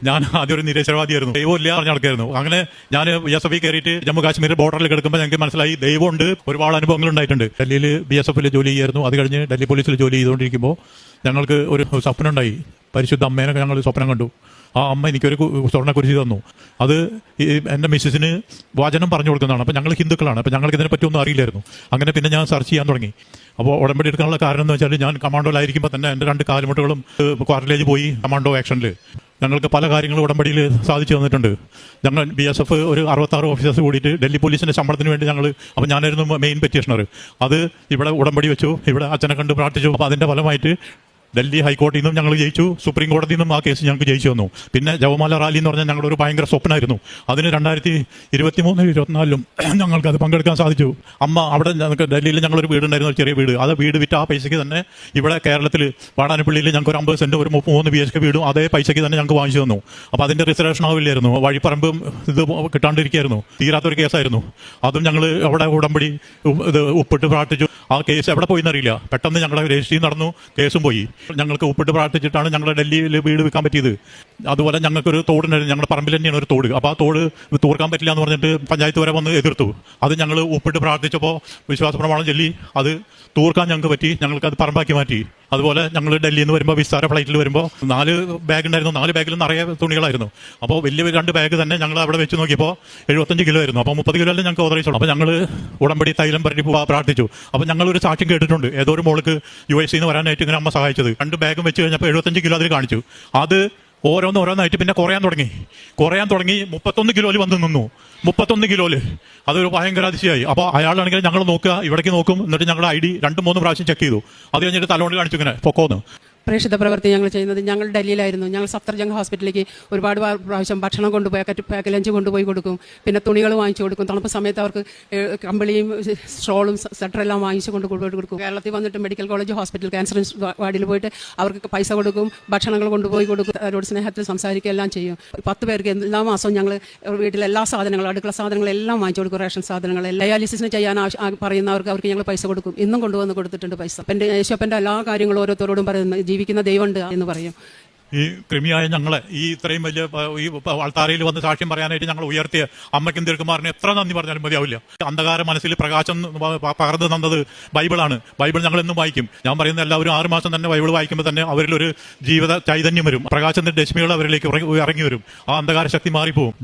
ഞാൻ ആദ്യം ഒരു നിരീശ്വരവാദിയായിരുന്നു. ദൈവമില്ല പറഞ്ഞ ആൾക്കായിരുന്നു. അങ്ങനെ ഞാൻ BSF കയറിയിട്ട് ജമ്മു കാശ്മീർ ബോർഡറിൽ കിടക്കുമ്പോൾ ഞങ്ങൾക്ക് മനസ്സിലായി ദൈവമുണ്ട്. ഒരുപാട് അനുഭവങ്ങൾ ഉണ്ടായിട്ടുണ്ട്. ഡൽഹിയിൽ BSF ജോലി ചെയ്യായിരുന്നു. അത് കഴിഞ്ഞ് ഡൽഹി പോലീസിൽ ജോലി ചെയ്തുകൊണ്ടിരിക്കുമ്പോൾ ഞങ്ങൾക്ക് ഒരു സ്വപ്നം ഉണ്ടായി. പരിശുദ്ധ അമ്മേനെ ഞങ്ങൾ സ്വപ്നം കണ്ടു. ആ അമ്മ എനിക്കൊരു സ്വർണ്ണക്കുരിശി തന്നു. അത് എൻ്റെ മിസ്സിന് വചനം പറഞ്ഞു കൊടുക്കുന്നതാണ്. അപ്പോൾ ഞങ്ങൾ ഹിന്ദുക്കളാണ്. അപ്പോൾ ഞങ്ങൾക്ക് ഇതിനെപ്പറ്റി ഒന്നും അറിയില്ലായിരുന്നു. അങ്ങനെ പിന്നെ ഞാൻ സെർച്ച് ചെയ്യാൻ തുടങ്ങി. അപ്പോൾ ഉടമ്പടി എടുക്കാനുള്ള കാരണം എന്ന് വെച്ചാൽ ഞാൻ കമാൻഡോയിലായിരിക്കുമ്പോൾ തന്നെ എൻ്റെ 2 കാലുമുട്ടുകളും ക്വാർട്ടേജ് പോയി കമാൻഡോ ആക്ഷനിൽ ഞങ്ങൾക്ക് പല കാര്യങ്ങളും ഉടമ്പടിയിൽ സാധിച്ചു തന്നിട്ടുണ്ട്. ഞങ്ങൾ BSF ഒരു 66 ഓഫീസേഴ്സ് കൂടിയിട്ട് ഡൽഹി പോലീസിൻ്റെ ശമ്പളത്തിന് വേണ്ടി അപ്പോൾ ഞാനായിരുന്നു മെയിൻ പെറ്റീഷണർ. അത് ഇവിടെ ഉടമ്പടി വെച്ചു, ഇവിടെ അച്ഛനെ കണ്ട് പ്രാർത്ഥിച്ചു. അപ്പോൾ അതിൻ്റെ ഫലമായിട്ട് ഡൽഹി ഹൈക്കോടതിയിൽ നിന്നും ഞങ്ങൾ ജയിച്ചു, സുപ്രീം കോടതിയിൽ നിന്നും ആ കേസ് ഞങ്ങൾക്ക് ജയിച്ചു വന്നു. പിന്നെ ജവമാല റാലി എന്ന് പറഞ്ഞാൽ ഞങ്ങളുടെ ഒരു ഭയങ്കര സ്വപ്നമായിരുന്നു. അതിന് 2023-24 ഞങ്ങൾക്ക് അത് പങ്കെടുക്കാൻ സാധിച്ചു. അമ്മ അവിടെ ഞങ്ങൾക്ക് ഡൽഹിയിൽ ഞങ്ങളൊരു വീടുണ്ടായിരുന്നു, ഒരു ചെറിയ വീട്. അത് വീട് വിറ്റ് ആ പൈസയ്ക്ക് തന്നെ ഇവിടെ കേരളത്തിൽ വാടാനപ്പള്ളിയിൽ ഞങ്ങൾക്ക് ഒരു 50 സെന്റ് ഒരു 33 BHK വീടും അതേ പൈസയ്ക്ക് തന്നെ ഞങ്ങൾക്ക് വാങ്ങിച്ചു തന്നു. അപ്പോൾ അതിൻ്റെ റിസർവേഷൻ ആവില്ലായിരുന്നു. വഴിപ്പറമ്പും ഇത് കിട്ടാണ്ടിരിക്കുകയായിരുന്നു. തീരാത്തൊരു കേസായിരുന്നു. അതും ഞങ്ങൾ അവിടെ ഉടമ്പടി ഇത് ഒപ്പിട്ട് പ്രാർത്ഥിച്ചു. ആ കേസ് എവിടെ പോയി എന്നറിയില്ല. പെട്ടെന്ന് ഞങ്ങളുടെ രജിസ്ട്രി നടന്നു, കേസും പോയി. ഞങ്ങൾക്ക് ഒപ്പിട്ട് പ്രാർത്ഥിച്ചിട്ടാണ് ഞങ്ങളുടെ ഡൽഹിയിൽ വീട് വെക്കാൻ പറ്റിയത്. അതുപോലെ ഞങ്ങൾക്കൊരു തോടുണ്ടായിരുന്നു. ഞങ്ങളുടെ പറമ്പിൽ തന്നെയാണ് ഒരു തോട്. അപ്പോൾ ആ തോട് തൂർക്കാൻ പറ്റില്ല എന്ന് പറഞ്ഞിട്ട് പഞ്ചായത്ത് വരെ വന്ന് എതിർത്തു. അത് ഞങ്ങൾ ഒപ്പിട്ട് പ്രാർത്ഥിച്ചപ്പോൾ വിശ്വാസ പ്രമാണം ചൊല്ലി അത് തൂർക്കാൻ ഞങ്ങൾക്ക് പറ്റി. ഞങ്ങൾക്ക് അത് പറമ്പാക്കി മാറ്റി. അതുപോലെ ഞങ്ങൾ ഡൽഹിയിൽ നിന്ന് വരുമ്പോൾ വിസ്താര ഫ്ലൈറ്റിൽ വരുമ്പോൾ 4 ബാഗ് ഉണ്ടായിരുന്നു. 4 ബാഗിൽ നിറയെ തുണികളായിരുന്നു. അപ്പോൾ വലിയ 2 ബാഗ് തന്നെ ഞങ്ങൾ അവിടെ വെച്ച് നോക്കിയപ്പോൾ 75 കിലോ ആയിരുന്നു. അപ്പോൾ 30 കിലോ ഞങ്ങൾക്ക് ഓതറൈസുള്ളൂ. അപ്പോൾ ഞങ്ങൾ ഉടമ്പടി തൈലം പരട്ടി പ്രാർത്ഥിച്ചു. അപ്പോൾ ഞങ്ങളൊരു സാക്ഷ്യം കേട്ടിട്ടുണ്ട്. ഏതോ ഒരു മോൾക്ക് US നിന്ന് വരാനായിട്ട് ഇങ്ങനെ അമ്മ സഹായിച്ചത്. 2 ബാഗും വെച്ച് കഴിഞ്ഞപ്പോൾ 75 കിലോ അതിൽ കാണിച്ചു. അത് ഓരോന്നായിട്ട് പിന്നെ കുറയാൻ തുടങ്ങി. 31 കിലോയിൽ വന്ന് നിന്നു. 31 കിലോയിൽ അതൊരു ഭയങ്കര അതിശയായി. അപ്പോൾ അയാളാണെങ്കിൽ ഞങ്ങൾ നോക്കുക, ഇവിടേക്ക് നോക്കും. എന്നിട്ട് ഞങ്ങളുടെ ID 2-3 പ്രാവശ്യം ചെക്ക് ചെയ്തു. അത് കഴിഞ്ഞിട്ട് തലോണ്ട് കാണിച്ചു ഇങ്ങനെ പൊക്കോന്ന്. പ്രേക്ഷിത പ്രവൃത്തി ഞങ്ങൾ ചെയ്യുന്നത് ഞങ്ങൾ ഡൽഹിയിലായിരുന്നു. ഞങ്ങൾ സഫ്ദർജംഗ് ഹോസ്പിറ്റലിലേക്ക് ഒരുപാട് പ്രാവശ്യം ഭക്ഷണം കൊണ്ടുപോയി പാക്ക് ലഞ്ച് കൊണ്ടുപോയി കൊടുക്കും. പിന്നെ തുണികൾ വാങ്ങിച്ചു കൊടുക്കും. തണുപ്പ് സമയത്ത് അവർക്ക് കമ്പിളിയും ഷോളും സ്വെറ്ററെല്ലാം വാങ്ങിച്ചു കൊണ്ടുപോയി കൊടുക്കും. കേരളത്തിൽ വന്നിട്ട് മെഡിക്കൽ കോളേജ് ഹോസ്പിറ്റൽ ക്യാൻസർ വാർഡിൽ പോയിട്ട് അവർക്ക് പൈസ കൊടുക്കും, ഭക്ഷണങ്ങൾ കൊണ്ടുപോയി കൊടുക്കും. അവരോട് സ്നേഹത്തിൽ സംസാരിക്കുക എല്ലാം ചെയ്യും. 10 പേർക്ക് എല്ലാ മാസവും ഞങ്ങൾ വീട്ടിലെ എല്ലാ സാധനങ്ങളും അടുക്കള സാധനങ്ങളെല്ലാം വാങ്ങിച്ചു കൊടുക്കും. റേഷൻ സാധനങ്ങൾ ഡയാലിസിസിന് ചെയ്യാൻ പറയുന്നവർക്ക് ഞങ്ങൾ പൈസ കൊടുക്കും. ഇന്നും കൊണ്ടുവന്ന് കൊടുത്തിട്ടുണ്ട് പൈസ. എൻ്റെ യേശപ്പൻ്റെ എല്ലാ കാര്യങ്ങളും ഓരോരുത്തരോടും പറയുന്നത് ജീവിക്കുന്ന ദൈവമുണ്ട് എന്ന് പറയും. ഈ കൃമിയായ ഞങ്ങളെ ഈ ഇത്രയും വലിയ ഈ ആൾത്താരയിൽ വന്ന് സാക്ഷ്യം പറയാനായിട്ട് ഞങ്ങൾ ഉയർത്തിയ അമ്മയ്ക്കും തിരുക്കുമാറിന് എത്ര നന്ദി പറഞ്ഞാലും മതിയാവില്ല. അന്ധകാര മനസ്സിൽ പ്രകാശം പകർന്നു തന്നത് ബൈബിളാണ്. ബൈബിൾ ഞങ്ങൾ എന്നും വായിക്കും. ഞാൻ പറയുന്ന എല്ലാവരും 6 മാസം തന്നെ ബൈബിൾ വായിക്കുമ്പോൾ തന്നെ അവരിലൊരു ജീവിത ചൈതന്യം വരും. പ്രകാശത്തിന്റെ രശ്മികൾ അവരിലേക്ക് ഇറങ്ങി വരും. ആ അന്ധകാര ശക്തി മാറിപ്പോവും.